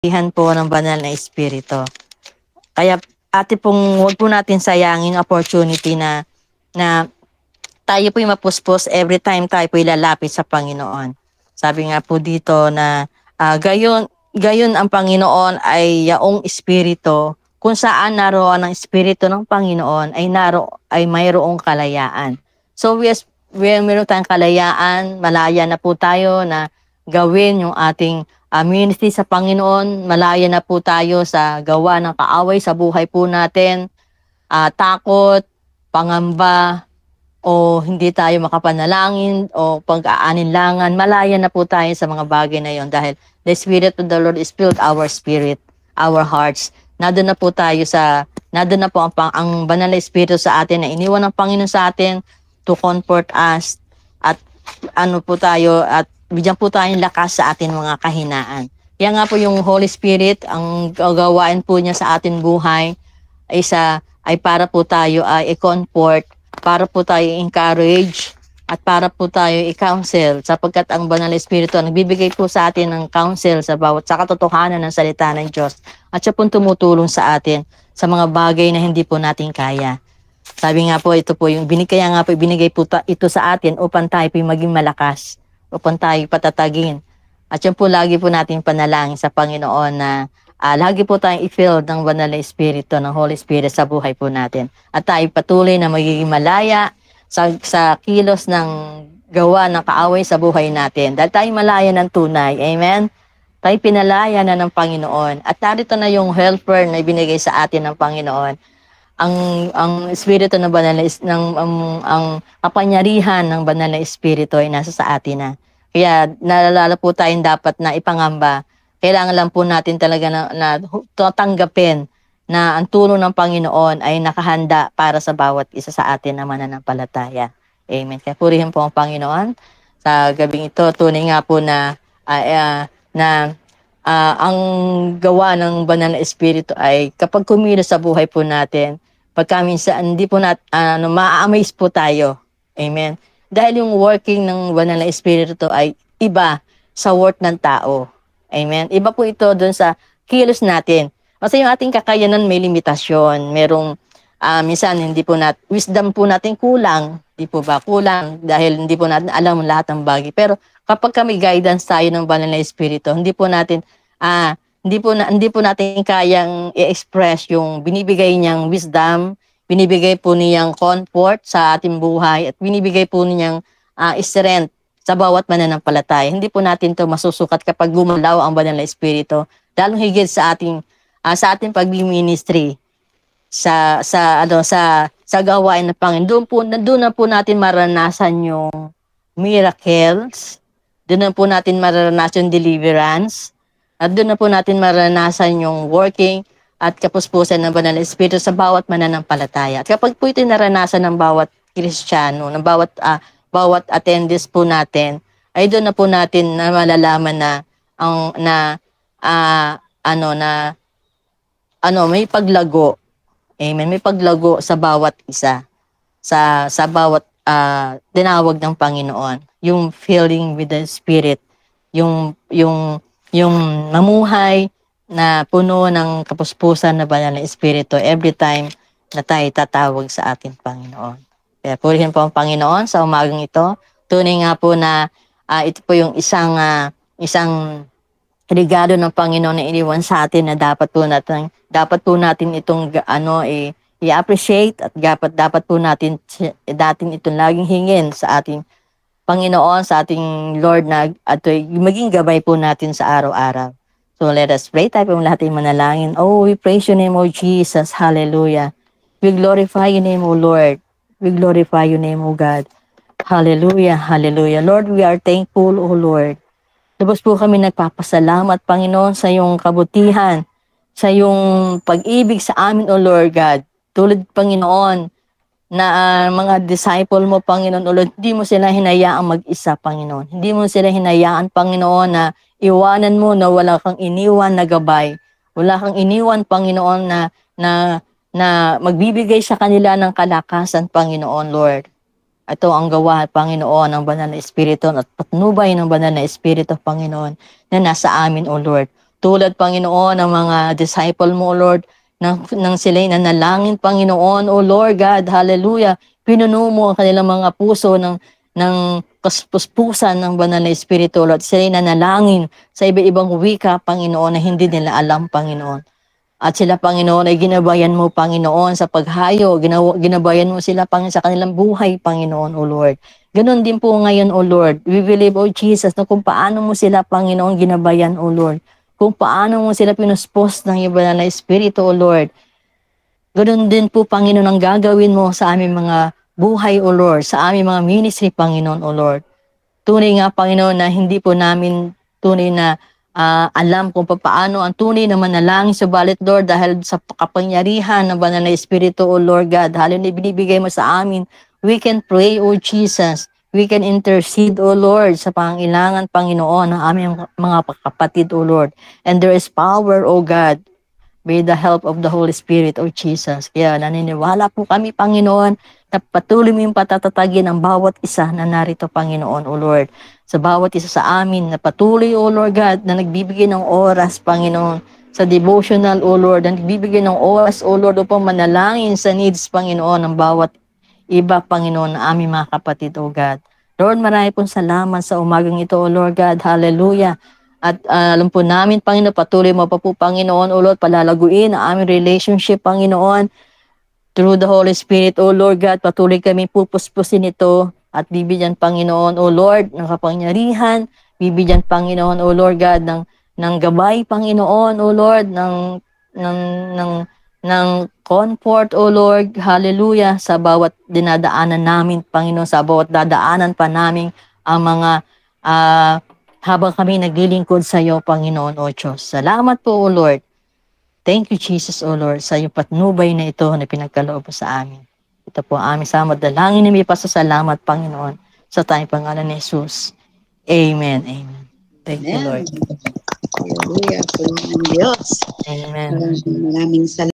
Ihan po ng banal na espiritu. Kaya huwag po natin sayangin yung opportunity na tayo po'y mapuspos every time tayo po'y lalapit sa Panginoon. Sabi nga po dito na gayon ang Panginoon ay yaong espiritu, kung saan naroon ang espiritu ng Panginoon ay mayroong kalayaan. So meron tayong kalayaan, malaya na po tayo na gawin yung ating ministry sa Panginoon, malaya na po tayo sa gawa ng kaaway sa buhay po natin, takot, pangamba, o hindi tayo makapanalangin o pag-aaninlangan, malaya na po tayo sa mga bagay na yon dahil the Spirit of the Lord is filled our spirit, our hearts. Nandun na po ang banal na Espiritu sa atin na iniwan ng Panginoon sa atin to comfort us at bigyan po tayong lakas sa atin mga kahinaan. Kaya nga po yung Holy Spirit, ang gagawain po niya sa ating buhay ay para po tayo ay i-comfort, para po tayo encourage, at para po tayo i-counsel, sapagkat ang banal na Espiritu nagbibigay po sa atin ng counsel sa katotohanan ng salita ng Diyos, at siya po tumutulong sa atin sa mga bagay na hindi po natin kaya. Sabi nga po, ito po yung binigay po ito sa atin upang tayo po maging malakas, upang tayo patatagin. At yan po lagi po natin panalangin sa Panginoon na lagi po tayong i-fill ng banal na Espiritu, ng Holy Spirit sa buhay po natin. At tayo patuloy na magiging malaya sa kilos ng gawa ng kaaway sa buhay natin. Dahil tayo malaya ng tunay. Amen? Tayo pinalaya na ng Panginoon. At narito na yung helper na ibinigay sa atin ng Panginoon. Ang Espiritu ng banal na ang kapangyarihan ng banal na Espiritu ay nasa sa atin na. Kaya naalala po tayong dapat na ipangamba. Kailangan lang po natin talaga na tanggapin na ang tulong ng Panginoon ay nakahanda para sa bawat isa sa atin na mananampalataya. Amen. Kaya purihin po ang Panginoon. Sa gabing ito, tunay nga po na ang gawa ng banal na Espiritu ay kapag kumilos sa buhay po natin, pagka minsan hindi po ma-amaze po tayo. Amen. Dahil yung working ng banal na Espiritu ay iba sa work ng tao. Amen. Iba po ito doon sa kilos natin. Kasi yung ating kakayanan may limitasyon. Merong minsan wisdom po natin kulang. Di po ba? Kulang dahil hindi po natin alam lahat ng bagay. Pero kapag may guidance tayo ng banal na Espiritu, hindi po natin kayang i-express yung binibigay niyang wisdom, binibigay po niyang comfort sa ating buhay, at binibigay po niyang strength sa bawat mananampalataya. Hindi po natin to masusukat kapag gumalaw ang banal na Espiritu, lalong higit sa ating pag-ministry sa gawain ng Panginoon. Doon na po natin maranasan yung miracles, doon na po natin maranasan yung deliverance, at doon na po natin maranasan yung working at kapuspusan ng banal na Espiritu sa bawat mananampalataya. At kapag po ito naranasan ng bawat Kristiyano, ng bawat attendees po natin, ay doon na po natin na malalaman may paglago. Amen. May paglago sa bawat isa. Sa bawat tinawag ng Panginoon. Yung filling with the Spirit. Yung mamuhay na puno ng kapuspusan na banal na Espiritu every time na tayo tatawag sa ating Panginoon. Kaya purihin po ang Panginoon sa umagang ito. Tunay nga po na ito po yung isang regalo ng Panginoon na iniwan sa atin na dapat po natin itong i-appreciate, at dapat po natin itong laging hingin sa ating Panginoon, sa ating Lord at maging gabay po natin sa araw-araw. So let us pray. Tayo po lahat ay manalangin. Oh, we praise your name, O Jesus. Hallelujah. We glorify your name, O Lord. We glorify your name, O God. Hallelujah, hallelujah. Lord, we are thankful, O Lord. Lubos po kami nagpapasalamat, Panginoon, sa iyong kabutihan, sa iyong pag-ibig sa amin, O Lord God. Tulad, Panginoon, na mga disciple mo, Panginoon, O Lord, hindi mo sila hinayaang mag-isa, Panginoon. Hindi mo sila hinayaan, Panginoon, na iwanan mo na wala kang iniwan na gabay. Wala kang iniwan, Panginoon, na magbibigay sa kanila ng kalakasan, Panginoon, Lord. Ito ang gawa, Panginoon, ng banal na Espiritu at patnubay ng banal na Espiritu, Panginoon, na nasa amin, O Lord, Tulad, Panginoon, ng mga disciple mo, O Lord, nang sila'y nanalangin, Panginoon, O Lord God, hallelujah, pinuno mo ang kanilang mga puso ng kaspuspusan ng banal na Espiritu, Lord. Sila'y nanalangin sa iba-ibang wika, Panginoon, na hindi nila alam, Panginoon. At sila, Panginoon, ay ginabayan mo, Panginoon, sa paghayo. Ginabayan mo sila, Panginoon, sa kanilang buhay, Panginoon, O Lord. Ganon din po ngayon, O Lord. We believe, O Jesus, na kung paano mo sila, Panginoon, ginabayan, O Lord. Kung paano mo sila pinuspos ng iba na Espiritu, O Lord. Ganon din po, Panginoon, ang gagawin mo sa aming mga buhay, O Lord, sa aming mga ministry, Panginoon, O Lord. Tunay nga, Panginoon, na hindi po namin tunay na alam kung paano ang tunay na manalangin. Subalit, Lord, dahil sa kapangyarihan ng banal na Espiritu, O Lord God, hallelujah, binibigay mo sa amin, we can pray, O Jesus. We can intercede, O Lord, sa pangailangan, Panginoon, ng aming mga kapatid, O Lord. And there is power, O God, by the help of the Holy Spirit, O Jesus. Kaya naniniwala po kami, Panginoon, na patuloy mo yung patatatagin ang bawat isa na narito, Panginoon, O Lord. Sa bawat isa sa amin, na patuloy, O Lord God, na nagbibigay ng oras, Panginoon, sa devotional, O Lord, na nagbibigay ng oras, O Lord, upang manalangin sa needs, Panginoon, ng bawat iba, Panginoon, na aming mga kapatid, O God. Lord, marami pong salamat sa umagang ito, O Lord God. Hallelujah. At alam po namin, Panginoon, patuloy mo pa po, Panginoon, O Lord, palalaguin ang aming relationship, Panginoon, through the Holy Spirit, O Lord God. Patuloy kami pupuspusin ito at bibigyan, Panginoon, O Lord, ng kapangyarihan, bibigyan, Panginoon, O Lord God, ng gabay, Panginoon, O Lord, ng comfort, O Lord, hallelujah, sa bawat dinadaanan namin, Panginoon, sa bawat dadaanan pa namin ang mga habang kami naglilingkod sa iyo, Panginoon, O Diyos. Salamat po, O Lord. Thank you, Jesus, O Lord, sa iyong patnubay na ito na pinagkaloob mo sa amin. Ito po ang aming samad dalangin na may pasasalamat, Panginoon, sa tayong pangalan ni Jesus. Amen. Amen. Thank you, Lord. Hallelujah. Purihin ng Diyos. Amen. Maraming salamat.